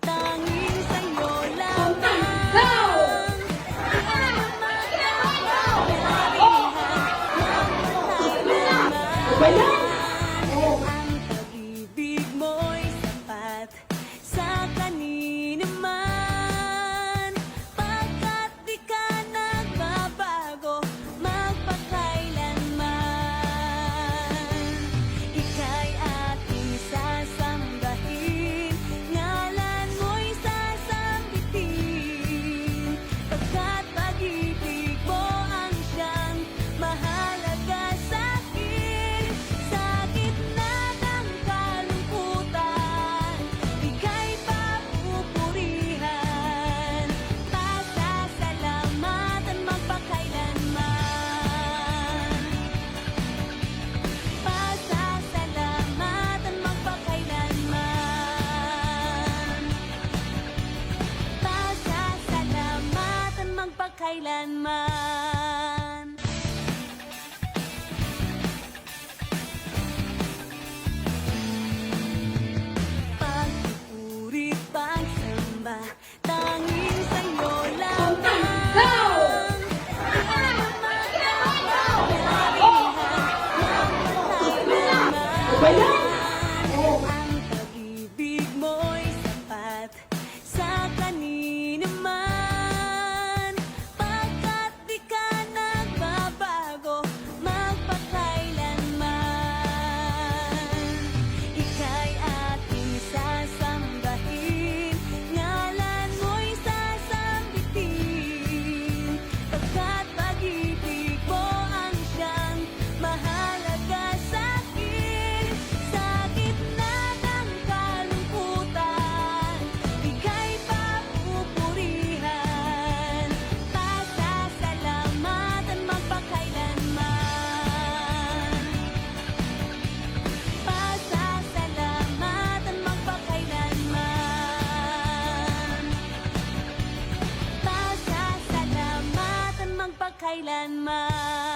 tanging sa'yo lamang. Ang pag-ibig mo'y sapat sa kanino man, pagkat di ka nagbabago magpakailanman. Ika'y ating sasambahin, ngalan mo'y sasambitin, pagkat pag-ibig mo ang siyang mahalaga sa'kin. Sa gitna ng kalungkutan, ika'y papupurihan, pasasalamatan magpakailanman. Pasasalamatan magpakailanman. Pasasalamatan magpakailanman. Pagpupuri, pagsamba, tanging sa'yo lamang. Ang pag-ibig mo'y sapat sa kanino man, pagkat di ka nagbabago magpakailanman. Ika'y ating sasambahin, ngalan mo'y sasambitin, pagkat pag-ibig mo ang siyang mahalaga sa'kin. Sa gitna ng kalungkutan, ika'y papupurihan, pasasalamatan magpakailanman. Pasasalamatan magpakailanman. Pasasalamatan magpakailanman.